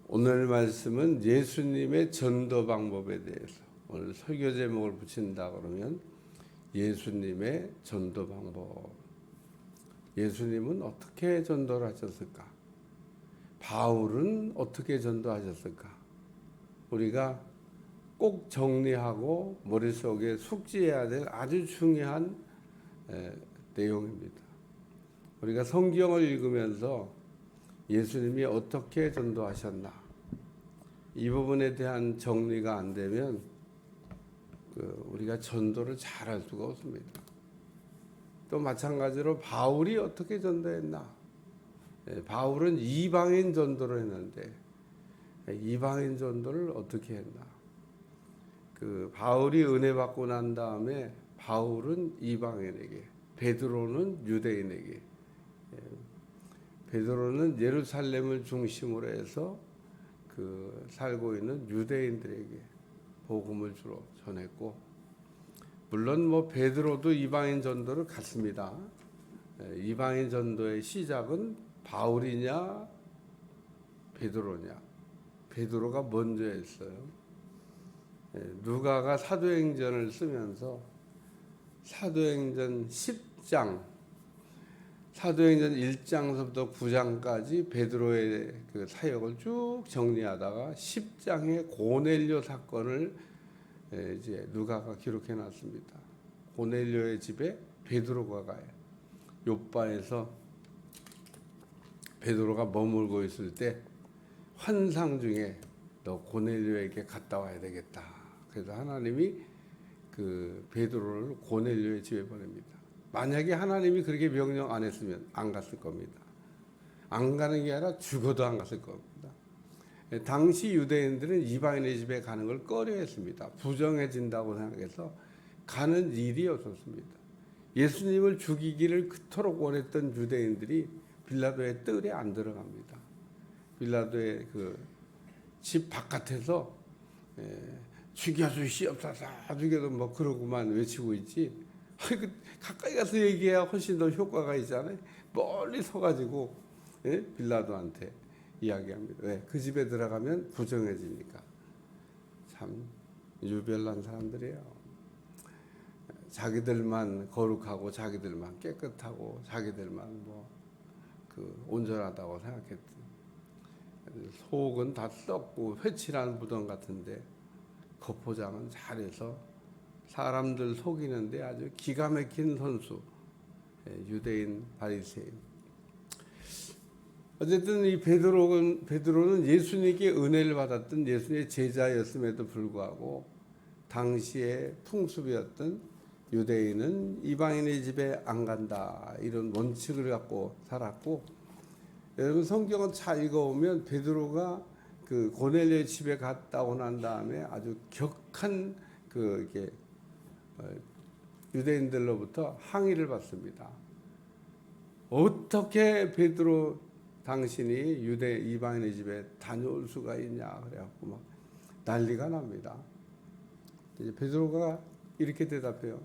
오늘 말씀은 예수님의 전도 방법에 대해서, 오늘 설교 제목을 붙인다 그러면 예수님의 전도 방법. 예수님은 어떻게 전도를 하셨을까? 바울은 어떻게 전도하셨을까? 우리가 꼭 정리하고 머릿속에 숙지해야 될 아주 중요한 내용입니다. 우리가 성경을 읽으면서 예수님이 어떻게 전도하셨나, 이 부분에 대한 정리가 안 되면 우리가 전도를 잘할 수가 없습니다. 또 마찬가지로 바울이 어떻게 전도했나, 바울은 이방인 전도를 했는데 이방인 전도를 어떻게 했나. 바울이 은혜 받고 난 다음에 바울은 이방인에게, 베드로는 유대인에게, 베드로는 예루살렘을 중심으로 해서 살고 있는 유대인들에게 복음을 주로 전했고, 물론 베드로도 이방인 전도를 갔습니다. 이방인 전도의 시작은 바울이냐 베드로냐? 베드로가 먼저 했어요. 누가가 사도행전을 쓰면서 사도행전 10장, 사도행전 1장서부터 9장까지 베드로의 사역을 쭉 정리하다가 10장의 고넬료 사건을 이제 누가가 기록해 놨습니다. 고넬료의 집에 베드로가 가요. 요바에서 베드로가 머물고 있을 때 환상 중에 너 고넬료에게 갔다 와야 되겠다. 그래서 하나님이 베드로를 고넬료의 집에 보냅니다. 만약에 하나님이 그렇게 명령 안 했으면 안 갔을 겁니다. 안 가는 게 아니라 죽어도 안 갔을 겁니다. 당시 유대인들은 이방인의 집에 가는 걸 꺼려했습니다. 부정해진다고 생각해서 가는 일이 없었습니다. 예수님을 죽이기를 그토록 원했던 유대인들이 빌라도의 뜰에 안 들어갑니다. 빌라도의 집 바깥에서 죽여주시옵소서, 죽여도 그러고만 외치고 있지, 가까이 가서 얘기해야 훨씬 더 효과가 있잖아요. 멀리 서가지고 빌라도한테 이야기합니다. 왜? 그 집에 들어가면 부정해지니까. 참 유별난 사람들이에요. 자기들만 거룩하고 자기들만 깨끗하고 자기들만 온전하다고 생각했던, 속은 다 썩고 회칠한 무덤 같은데 겉포장은 잘해서 사람들 속이는데 아주 기가 막힌 선수, 유대인 바리새인. 어쨌든 이 베드로는 예수님께 은혜를 받았던 예수님의 제자였음에도 불구하고 당시의 풍습이었던 유대인은 이방인의 집에 안 간다, 이런 원칙을 갖고 살았고, 여러분 성경을 잘 읽어보면 베드로가 고넬료의 집에 갔다 오고 난 다음에 아주 격한 유대인들로부터 항의를 받습니다. 어떻게 베드로 당신이 이방인의 집에 다녀올 수가 있냐, 그래갖고 막 난리가 납니다. 이제 베드로가 이렇게 대답해요.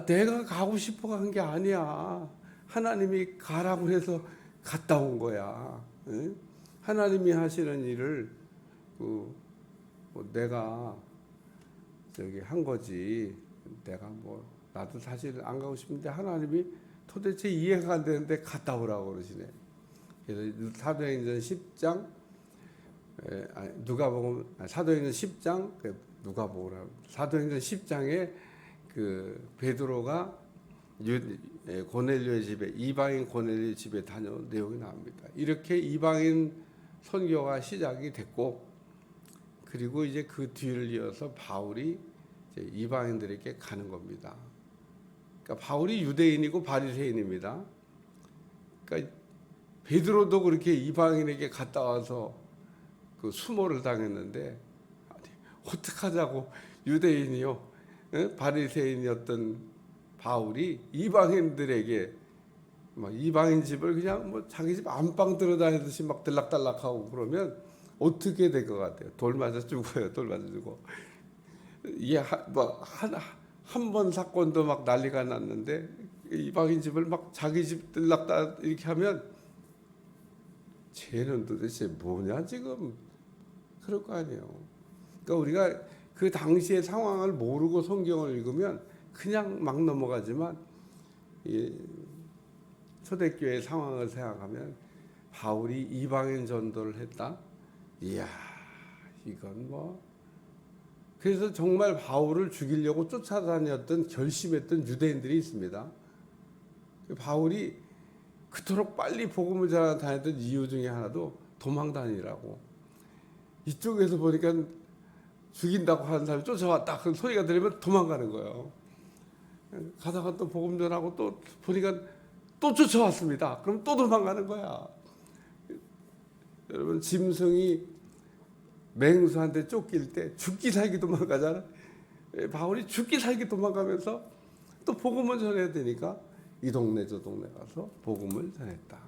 내가 가고 싶어 간 게 아니야. 하나님이 가라고 해서 갔다 온 거야. 응? 하나님이 하시는 일을 내가 한 거지. 내가 나도 사실 안 가고 싶은데 하나님이 도대체 이해가 안 되는데 갔다 오라고 그러시네. 그래서 사도행전 10장, 사도행전 10장, 사도행전 10장에 베드로가 고넬료의 집에, 이방인 고넬료의 집에 다녀온 내용이 나옵니다. 이렇게 이방인 선교가 시작이 됐고, 그리고 이제 그 뒤를 이어서 바울이 이제 이방인들에게 가는 겁니다. 그러니까 바울이 유대인이고 바리새인입니다. 그러니까 베드로도 그렇게 이방인에게 갔다 와서 수모를 당했는데, 어떡하자고 유대인이요, 바리새인이었던 바울이 이방인들에게 이방인 집을 그냥 자기 집 안방 들어다니듯이 막 들락달락하고 그러면 어떻게 될 것 같아요? 돌 맞아 죽어요. 돌 맞아 죽어. 이게 한 번 사건도 막 난리가 났는데 이방인 집을 막 자기 집 들락달 이렇게 하면 쟤는 도대체 뭐냐 지금, 그럴 거 아니에요. 그러니까 우리가 그 당시의 상황을 모르고 성경을 읽으면 그냥 막 넘어가지만, 이 초대교회 상황을 생각하면 바울이 이방인 전도를 했다. 이야, 이건 뭐. 그래서 정말 바울을 죽이려고 쫓아다녔던 결심했던 유대인들이 있습니다. 바울이 그토록 빨리 복음을 전하러 다녔던 이유 중에 하나도 도망 다니라고. 이쪽에서 보니까 죽인다고 하는 사람이 쫓아왔다. 그 소리가 들리면 도망가는 거예요. 가다가 또 복음 전하고 또 보니까 또 쫓아왔습니다. 그럼 또 도망가는 거야. 여러분, 짐승이 맹수한테 쫓길 때 죽기 살기 도망가잖아. 바울이 죽기 살기 도망가면서 또 복음을 전해야 되니까 이 동네 저 동네 가서 복음을 전했다.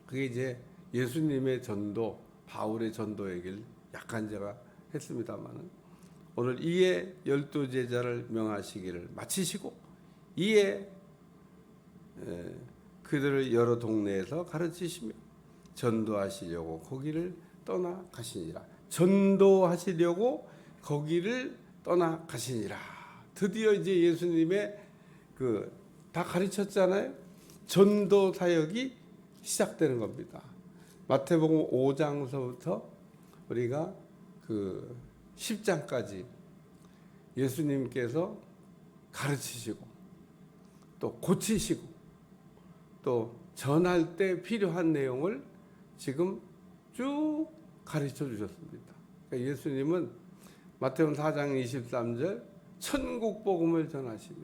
그게 이제 예수님의 전도, 바울의 전도 얘기를 약간 제가 했습니다만은, 오늘 이에 12제자를 명하시기를 마치시고 이에 그들을 여러 동네에서 가르치시며 전도하시려고 거기를 떠나 가시니라. 전도하시려고 거기를 떠나 가시니라. 드디어 이제 예수님의 다 가르쳤잖아요. 전도 사역이 시작되는 겁니다. 마태복음 5장서부터 우리가 10장까지 예수님께서 가르치시고 또 고치시고 또 전할 때 필요한 내용을 지금 쭉 가르쳐 주셨습니다. 그러니까 예수님은 마태복음 4장 23절 천국 복음을 전하시며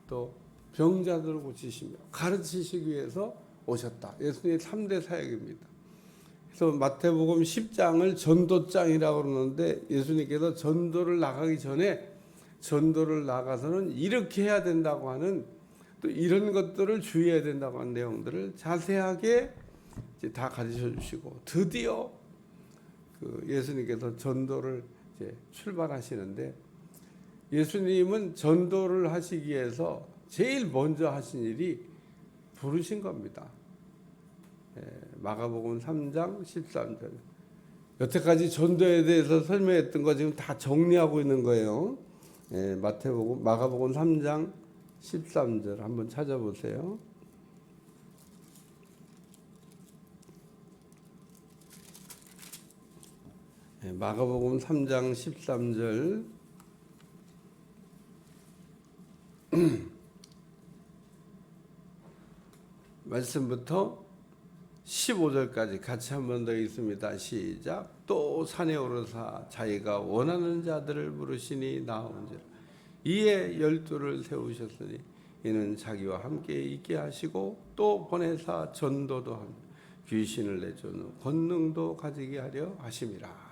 또 병자들을 고치시며 가르치시기 위해서 오셨다. 예수님의 3대 사역입니다. 그래서 마태복음 10장을 전도장이라고 그러는데, 예수님께서 전도를 나가기 전에 전도를 나가서는 이렇게 해야 된다고 하는, 또 이런 것들을 주의해야 된다고 하는 내용들을 자세하게 이제 다 가르쳐 주시고, 드디어 예수님께서 전도를 이제 출발하시는데, 예수님은 전도를 하시기 위해서 제일 먼저 하신 일이 부르신 겁니다. 마가복음 3장 13절. 여태까지 전도에 대해서 설명했던 거 지금 다 정리하고 있는 거예요. 마가복음 3장 13절 한번 찾아보세요. 마가복음 3장 13절. 말씀부터 15절까지 같이 한 번 더 읽습니다. 시작. 또 산에 오르사 자기가 원하는 자들을 부르시니 나온지라. 이에 12를 세우셨으니 이는 자기와 함께 있게 하시고 또 보내사 전도도 하며 귀신을 내쫓는 권능도 가지게 하려 하심이라.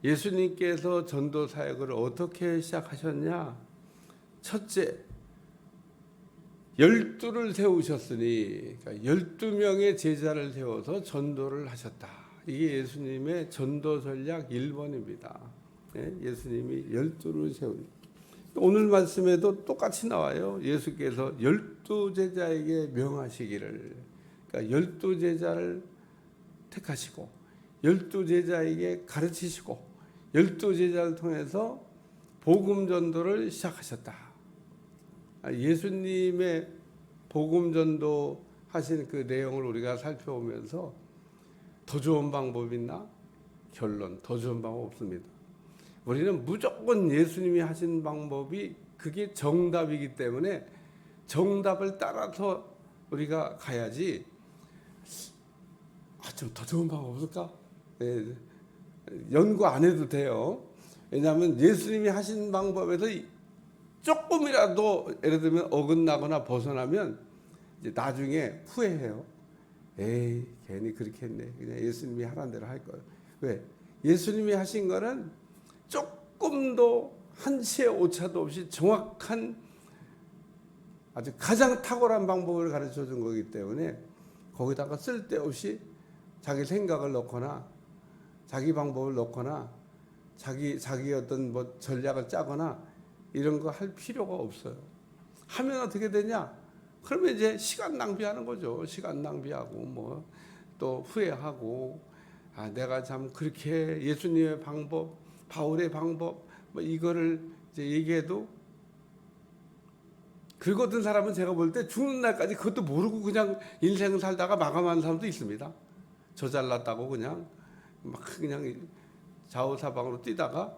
예수님께서 전도 사역을 어떻게 시작하셨냐? 첫째, 12를 세우셨으니, 그러니까 12명의 제자를 세워서 전도를 하셨다. 이게 예수님의 전도 전략 1번입니다. 예수님이 12를 세우니. 오늘 말씀에도 똑같이 나와요. 예수께서 12제자에게 명하시기를. 그러니까 12제자를 택하시고 12제자에게 가르치시고 12제자를 통해서 복음 전도를 시작하셨다. 예수님의 복음 전도 하신 그 내용을 우리가 살펴보면서 더 좋은 방법이 있나? 결론, 더 좋은 방법 없습니다. 우리는 무조건 예수님이 하신 방법이 그게 정답이기 때문에 정답을 따라서 우리가 가야지, 좀 더 좋은 방법 없을까? 연구 안 해도 돼요. 왜냐하면 예수님이 하신 방법에서 조금이라도 예를 들면 어긋나거나 벗어나면 이제 나중에 후회해요. 에이, 괜히 그렇게 했네. 그냥 예수님이 하라는 대로 할 거예요. 왜? 예수님이 하신 거는 조금도 한치의 오차도 없이 정확한, 아주 가장 탁월한 방법을 가르쳐 준 거기 때문에 거기다가 쓸데없이 자기 생각을 넣거나 자기 방법을 넣거나 자기 어떤 뭐 전략을 짜거나 이런 거 할 필요가 없어요. 하면 어떻게 되냐? 그러면 이제 시간 낭비하는 거죠. 시간 낭비하고 뭐 또 후회하고, 아 내가 참 그렇게 예수님의 방법, 바울의 방법 뭐 이거를 이제 얘기해도, 긁어든 사람은 제가 볼 때 죽는 날까지 그것도 모르고 그냥 인생 살다가 마감하는 사람도 있습니다. 저 잘났다고 그냥 막 그냥 좌우사방으로 뛰다가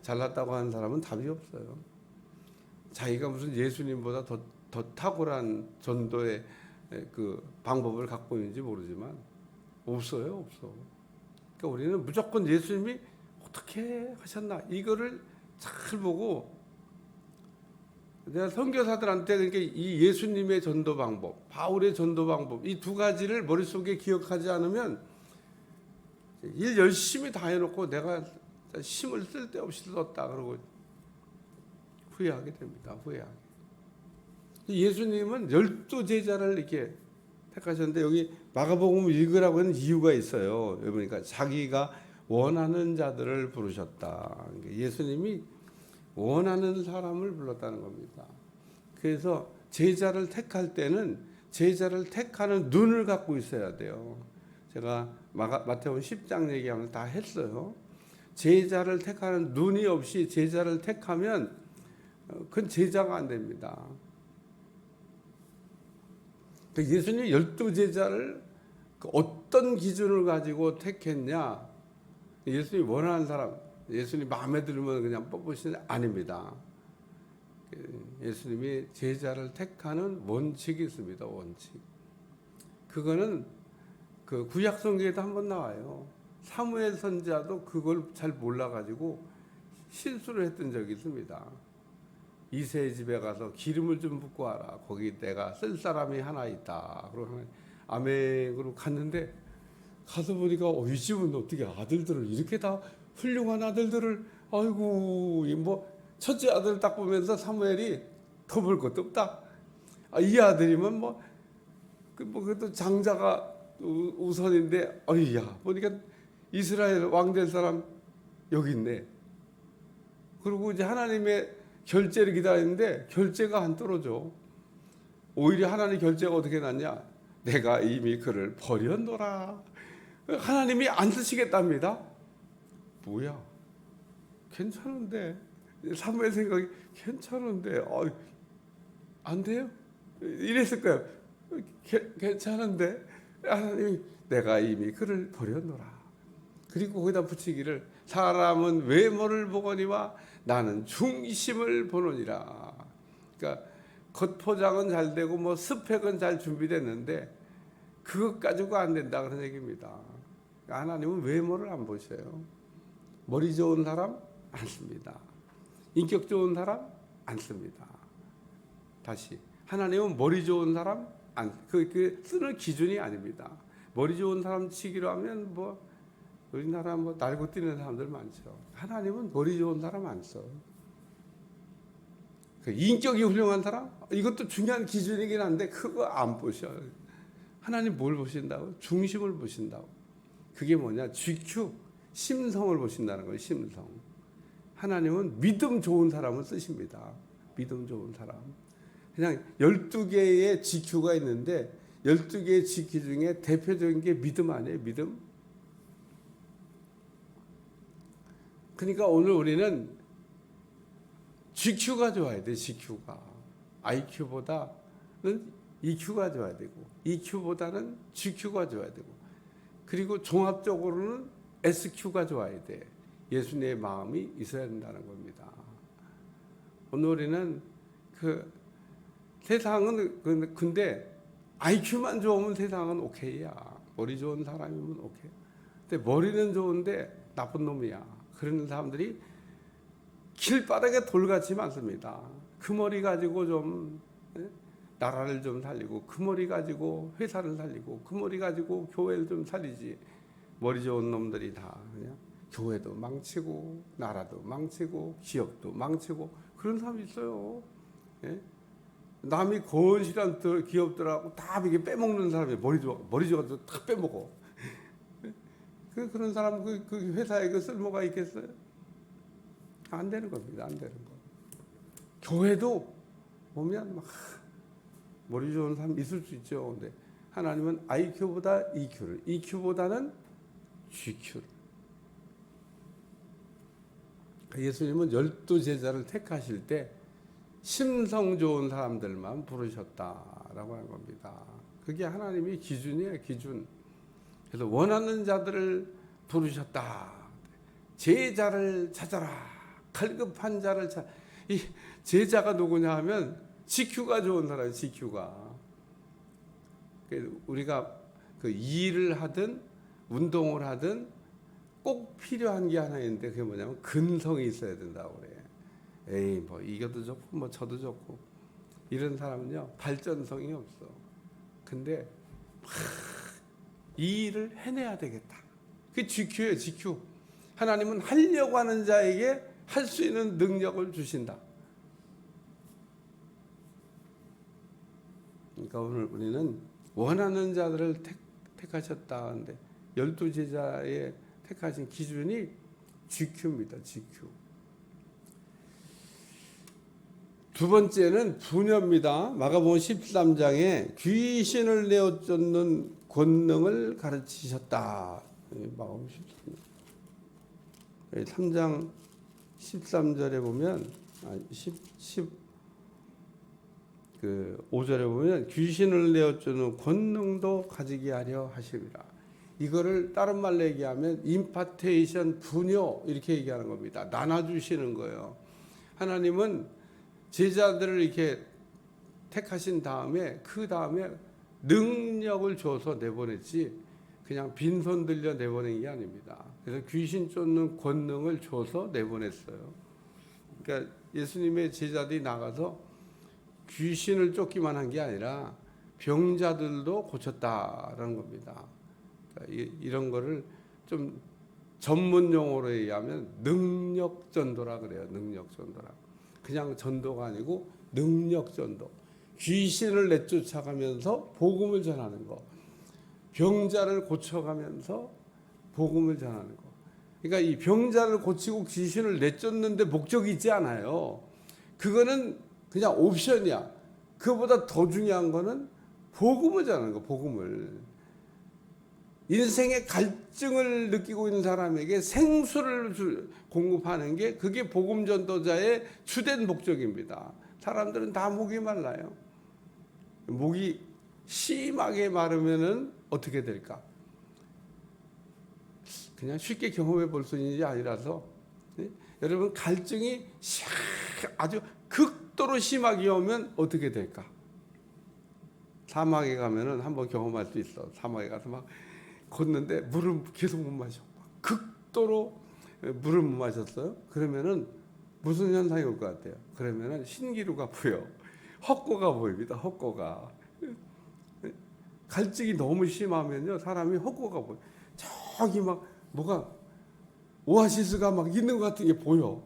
잘났다고 하는 사람은 답이 없어요. 자기가 무슨 예수님보다 더 탁월한 전도의 그 방법을 갖고 있는지 모르지만 없어요, 없어. 그러니까 우리는 무조건 예수님이 어떻게 하셨나 이거를 잘 보고, 내가 선교사들한테 그러니까 이 예수님의 전도 방법, 바울의 전도 방법 이 두 가지를 머릿속에 기억하지 않으면 일 열심히 다 해놓고 내가 힘을 쓸데없이 썼다 그러고 후회하게 됩니다. 후회하게. 예수님은 12제자를 이렇게 택하셨는데, 여기 마가복음 읽으라고 하는 이유가 있어요. 그러니까 자기가 원하는 자들을 부르셨다. 그러니까 예수님이 원하는 사람을 불렀다는 겁니다. 그래서 제자를 택할 때는 제자를 택하는 눈을 갖고 있어야 돼요. 제가 마태복음 10장 얘기하면 다 했어요. 제자를 택하는 눈이 없이 제자를 택하면 그건 제자가 안 됩니다. 예수님 12제자를 어떤 기준을 가지고 택했냐? 예수님이 원하는 사람, 예수님 마음에 들면 그냥 뽑으시는 아닙니다. 예수님이 제자를 택하는 원칙이 있습니다. 원칙. 그거는 그 구약 성경에도 한번 나와요. 사무엘 선지자도 그걸 잘 몰라가지고 실수를 했던 적이 있습니다. 이새의 집에 가서 기름을 좀 붓고 와라. 거기 내가 쓸 사람이 하나 있다. 그러고 아멘으로 갔는데, 가서 보니까 이 집은 어떻게 아들들을 이렇게 다 훌륭한 아들들을, 아이고 뭐 첫째 아들 딱 보면서 사무엘이 더 볼 것도 없다. 이 아들이면 그래도 장자가 우선인데, 어이야 보니까 이스라엘 왕 될 사람 여기 있네. 그리고 이제 하나님의 결제를 기다리는데 결제가 안 떨어져. 오히려 하나님 결제가 어떻게 났냐? 내가 이미 그를 버렸노라. 하나님이 안 쓰시겠답니다. 뭐야? 괜찮은데. 사무엘 생각이 괜찮은데. 안 돼요? 이랬을 거예요. 괜찮은데. 하나님이 내가 이미 그를 버렸노라. 그리고 거기다 붙이기를, 사람은 외모를 보거니와 나는 중심을 보느니라. 그러니까 겉포장은 잘 되고 뭐 스펙은 잘 준비됐는데 그것 가지고 안 된다 그런 얘기입니다. 하나님은 외모를 안 보셔요. 머리 좋은 사람 안 씁니다. 인격 좋은 사람 안 씁니다. 다시, 하나님은 머리 좋은 사람 그 쓰는 기준이 아닙니다. 머리 좋은 사람 치기로 하면 우리나라 날고 뛰는 사람들 많죠. 하나님은 머리 좋은 사람 안 써. 인격이 훌륭한 사람? 이것도 중요한 기준이긴 한데 그거 안 보셔. 하나님 뭘 보신다고? 중심을 보신다고. 그게 뭐냐? GQ, 심성을 보신다는 거예요. 심성. 하나님은 믿음 좋은 사람을 쓰십니다. 믿음 좋은 사람. 그냥 12개의 GQ가 있는데 12개의 GQ 중에 대표적인 게 믿음 아니에요? 믿음? 그러니까 오늘 우리는 GQ가 좋아야 돼. GQ가 IQ보다는 EQ가 좋아야 되고, EQ보다는 GQ가 좋아야 되고, 그리고 종합적으로는 SQ가 좋아야 돼. 예수님의 마음이 있어야 된다는 겁니다. 오늘 우리는 세상은 근데 IQ만 좋으면 세상은 오케이야. 머리 좋은 사람이면 오케이. 근데 머리는 좋은데 나쁜 놈이야. 그런 사람들이 길바닥에 돌같이 많습니다. 그 머리 가지고 좀 나라를 좀 살리고, 그 머리 가지고 회사를 살리고, 그 머리 가지고 교회를 좀 살리지. 머리 좋은 놈들이 다 그냥 교회도 망치고 나라도 망치고 기업도 망치고 그런 사람이 있어요. 예? 남이 건실한 기업들하고 다 이게 빼먹는 사람이 머리 좋아서 다 빼먹어. 그런 사람 그 회사에 그 쓸모가 있겠어요? 안 되는 겁니다. 안 되는 거. 교회도 보면 머리 좋은 사람 있을 수 있죠. 근데 하나님은 IQ보다 EQ를, EQ보다는 GQ를. 예수님은 12제자를 택하실 때 심성 좋은 사람들만 부르셨다라고 하는 겁니다. 그게 하나님의 기준이에요, 기준. 그래서 원하는 자들을 부르셨다. 제자를 찾아라. 갈급한 자를 찾아. 이 제자가 누구냐 하면 GQ가 좋은 사람이에요, GQ가. 우리가 그 일을 하든 운동을 하든 꼭 필요한 게 하나 있는데 그게 뭐냐면 근성이 있어야 된다고 그래. 에이 뭐 이것도 좋고 뭐 저도 좋고 이런 사람은요 발전성이 없어. 근데 이 일을 해내야 되겠다. 그게 GQ예요, GQ. 하나님은 하려고 하는 자에게 할 수 있는 능력을 주신다. 그러니까 오늘 우리는 원하는 자들을 택하셨다 하는데 12제자의 택하신 기준이 GQ입니다. GQ. 두 번째는 분녀입니다. 마가복음 13장에 귀신을 내어 쫓는 권능을 가르치셨다. 마가복음 3장 13절에 보면 5절에 보면 귀신을 내어 쫓는 권능도 가지게 하려 하심이라. 이거를 다른 말로 얘기하면 임파테이션 분요 이렇게 얘기하는 겁니다. 나눠주시는 거예요. 하나님은 제자들을 이렇게 택하신 다음에 그 다음에 능력을 줘서 내보냈지 그냥 빈손 들려 내보낸 게 아닙니다. 그래서 귀신 쫓는 권능을 줘서 내보냈어요. 그러니까 예수님의 제자들이 나가서 귀신을 쫓기만 한 게 아니라 병자들도 고쳤다라는 겁니다. 그러니까 이런 거를 좀 전문 용어로 얘기하면 능력 전도라 그래요. 능력 전도라. 그냥 전도가 아니고 능력 전도. 귀신을 내쫓아가면서 복음을 전하는 거. 병자를 고쳐가면서 복음을 전하는 거. 그러니까 이 병자를 고치고 귀신을 내쫓는데 목적이 있지 않아요. 그거는 그냥 옵션이야. 그보다 더 중요한 거는 복음을 전하는 거. 복음을. 인생의 갈증을 느끼고 있는 사람에게 생수를 공급하는 게 그게 복음 전도자의 주된 목적입니다. 사람들은 다 목이 말라요. 목이 심하게 마르면은 어떻게 될까? 그냥 쉽게 경험해 볼 수 있는 일이 아니라서 여러분 갈증이 아주 극도로 심하게 오면 어떻게 될까? 사막에 가면은 한번 경험할 수 있어. 사막에 가서 막 걷는데 물을 계속 못 마셔. 극도로 물을 못 마셨어요. 그러면은 무슨 현상이 올 것 같아요? 그러면은 신기루가 보여. 헛거가 보입니다. 헛거가. 갈증이 너무 심하면요 사람이 헛거가 보여. 저기 막 뭐가 오아시스가 막 있는 것 같은 게 보여.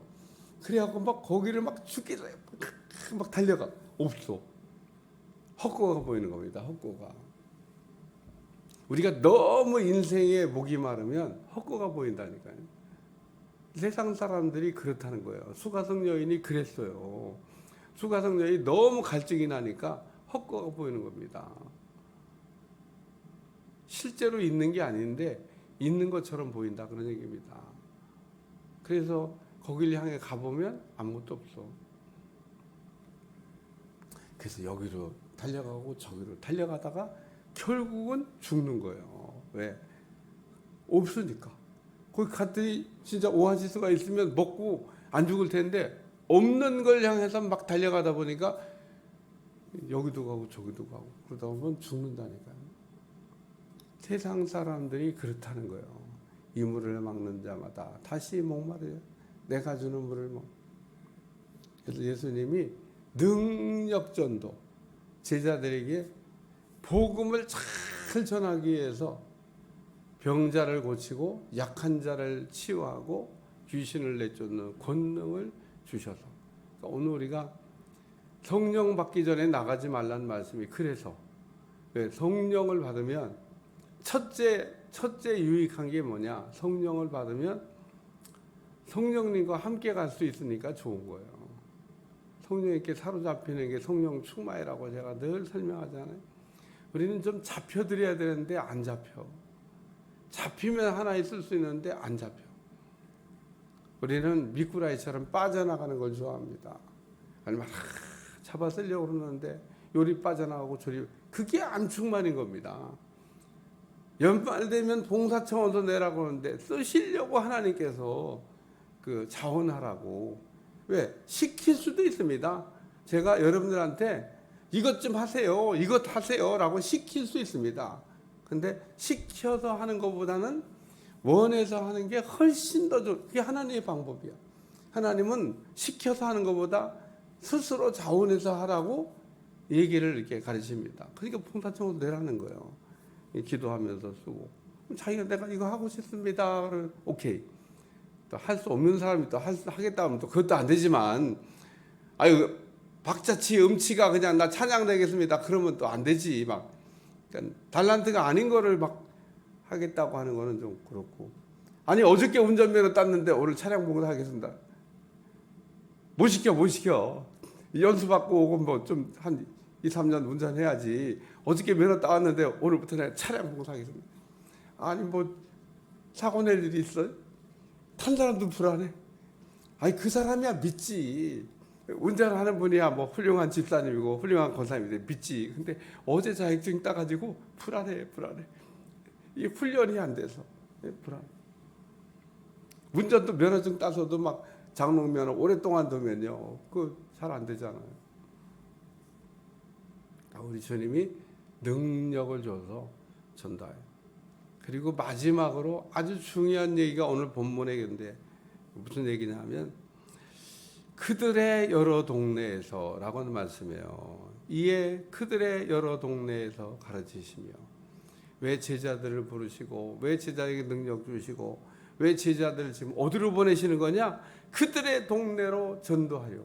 그래갖고 막 거기를 막 죽기 전에 막 달려가. 없어. 헛거가 보이는 겁니다. 헛거가. 우리가 너무 인생에 목이 마르면 헛거가 보인다니까요. 세상 사람들이 그렇다는 거예요. 수가성 여인이 그랬어요. 수가성 여인이 너무 갈증이 나니까 헛거가 보이는 겁니다. 실제로 있는 게 아닌데 있는 것처럼 보인다 그런 얘기입니다. 그래서 거기를 향해 가보면 아무것도 없어. 그래서 여기로 달려가고 저기로 달려가다가 결국은 죽는 거예요. 왜? 없으니까. 거기 갔더니 진짜 오아시스가 있으면 먹고 안 죽을 텐데 없는 걸 향해서 막 달려가다 보니까 여기도 가고 저기도 가고 그러다 보면 죽는다니까요. 세상 사람들이 그렇다는 거예요. 이 물을 막는 자마다 다시 목마르요. 내가 주는 물을 먹. 그래서 예수님이 능력 전도 제자들에게 복음을 잘 전하기 위해서 병자를 고치고 약한 자를 치유하고 귀신을 내쫓는 권능을 주셔서 그러니까 오늘 우리가 성령 받기 전에 나가지 말라는 말씀이 그래서 성령을 받으면 첫째 유익한 게 뭐냐? 성령을 받으면 성령님과 함께 갈 수 있으니까 좋은 거예요. 성령님께 사로잡히는 게 성령 충만이라고 제가 늘 설명하잖아요. 우리는 좀 잡혀드려야 되는데 안 잡혀. 잡히면 하나 있을 수 있는데 안 잡혀. 우리는 미꾸라지처럼 빠져나가는 걸 좋아합니다. 아니면 잡아 쓰려고 그러는데 요리 빠져나가고 저리, 그게 안 충만인 겁니다. 연말 되면 봉사청원서 내라고 하는데 쓰시려고 하나님께서 그 자원하라고. 왜? 시킬 수도 있습니다. 제가 여러분들한테 이것 좀 하세요, 이것 하세요 라고 시킬 수 있습니다. 근데 시켜서 하는 것보다는 원해서 하는 게 훨씬 더 좋은, 그게 하나님의 방법이야. 하나님은 시켜서 하는 것보다 스스로 자원해서 하라고 얘기를 이렇게 가르칩니다. 그러니까 봉사청원서 내라는 거예요. 기도하면서 쓰고. 자기가 내가 이거 하고 싶습니다. 그러면 오케이. 또 할 수 없는 사람이 또 하겠다 하면 또 그것도 안 되지만, 아유 박자치 음치가 그냥 나 찬양 되겠습니다. 그러면 또 안 되지. 막 그러니까 달란트가 아닌 거를 막 하겠다고 하는 거는 좀 그렇고. 아니 어저께 운전면허 땄는데 오늘 차량 보고 하겠습니다. 못 시켜. 연수받고 오고 뭐 좀 한 2, 3년 운전해야지. 어저께 면허 따왔는데 오늘부터 내가 차량 보고 하겠습니다. 아니 뭐 사고 낼 일이 있어요? 탄 사람도 불안해. 아니 그 사람이야 믿지. 운전하는 분이야 뭐 훌륭한 집사님이고 훌륭한 권사님인데 믿지. 근데 어제 자격증 따가지고 불안해. 이게 훈련이 안 돼서 불안. 운전도 면허증 따서도 막 장롱 면허 오랫동안 두면요, 그 잘 안 되잖아요. 우리 주님이 능력을 줘서 전도해요. 그리고 마지막으로 아주 중요한 얘기가 오늘 본문에 있는데 무슨 얘기냐면 그들의 여러 동네에서라고 하는 말씀이에요. 이에 그들의 여러 동네에서 가르치시며, 왜 제자들을 부르시고 왜 제자에게 능력 주시고 왜 제자들을 지금 어디로 보내시는 거냐? 그들의 동네로 전도하려.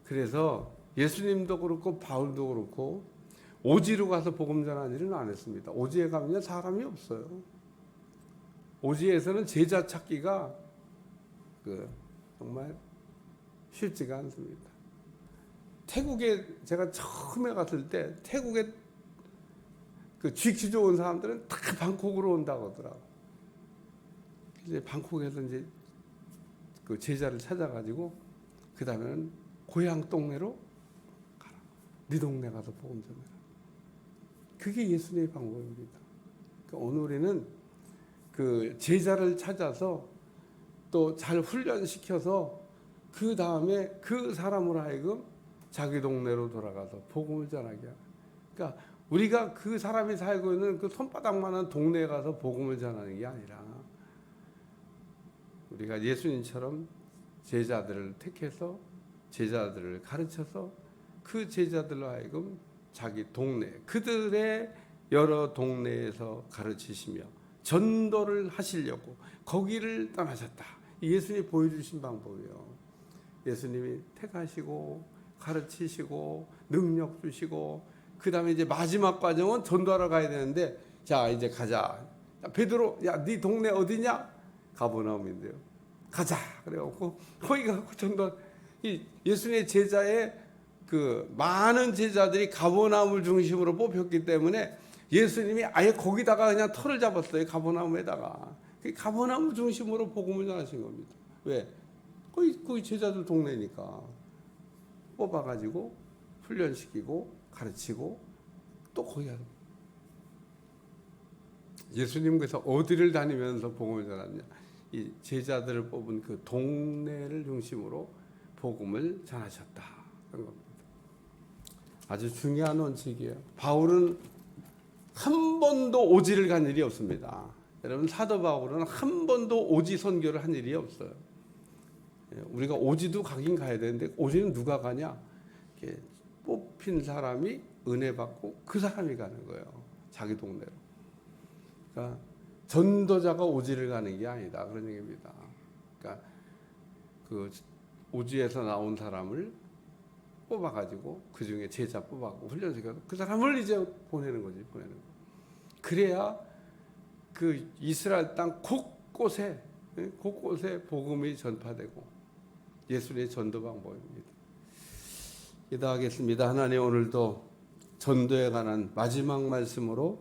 그래서 예수님도 그렇고 바울도 그렇고 오지로 가서 복음 전하는 일은 안 했습니다. 오지에 가면 사람이 없어요. 오지에서는 제자 찾기가 정말 쉽지가 않습니다. 태국에 제가 처음에 갔을 때 태국에 그 GQ 좋은 사람들은 다 방콕으로 온다고 하더라고. 이제 방콕에서 이제 그 제자를 찾아가지고 그 다음에는 고향 동네로 가라. 네 동네 가서 복음 전해라. 그게 예수님의 방법입니다. 그러니까 오늘 우리는 그 제자를 찾아서 또 잘 훈련시켜서 그 다음에 그 사람으로 하여금 자기 동네로 돌아가서 복음을 전하게 하라. 그러니까 우리가 그 사람이 살고 있는 그 손바닥만한 동네에 가서 복음을 전하는 게 아니라 우리가 예수님처럼 제자들을 택해서 제자들을 가르쳐서 그 제자들로 하여금 자기 동네, 그들의 여러 동네에서 가르치시며 전도를 하시려고 거기를 떠나셨다. 예수님이 보여주신 방법이에요. 예수님이 택하시고 가르치시고 능력 주시고 그 다음에 이제 마지막 과정은 전도하러 가야 되는데, 자 이제 가자. 베드로, 야 네 동네 어디냐? 가버나움인데요. 가자. 그래갖고 거기 가고 전도. 이 예수님의 제자의 그 많은 제자들이 가버나움을 중심으로 뽑혔기 때문에 예수님이 아예 거기다가 그냥 터를 잡았어요. 가버나움에다가. 가버나움 중심으로 복음을 전하신 겁니다. 왜? 거기 제자들 동네니까 뽑아가지고 훈련시키고 가르치고 또 거기 가서 예수님께서 어디를 다니면서 복음을 전하냐? 이 제자들을 뽑은 그 동네를 중심으로 복음을 전하셨다. 그런 겁니다. 아주 중요한 원칙이에요. 바울은 한 번도 오지를 간 일이 없습니다. 여러분, 사도 바울은 한 번도 오지 선교를 한 일이 없어요. 우리가 오지도 가긴 가야 되는데 오지는 누가 가냐? 이렇게 뽑힌 사람이 은혜 받고 그 사람이 가는 거예요. 자기 동네로. 그러니까 전도자가 오지를 가는 게 아니다. 그런 얘기입니다. 그러니까 그 오지에서 나온 사람을 뽑아가지고 그 중에 제자 뽑아고 훈련시켜서 그 사람을 이제 보내는 거지. 그래야 그 이스라엘 땅 곳곳에 복음이 전파되고 예수님의 전도 방법입니다. 기도하겠습니다. 하나님, 오늘도 전도에 관한 마지막 말씀으로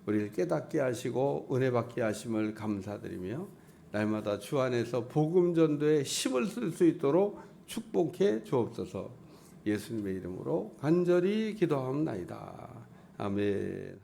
우리를 깨닫게 하시고 은혜 받게 하심을 감사드리며 날마다 주 안에서 복음 전도에 힘을 쓸 수 있도록 축복해 주옵소서. 예수님의 이름으로 간절히 기도하옵나이다. 아멘.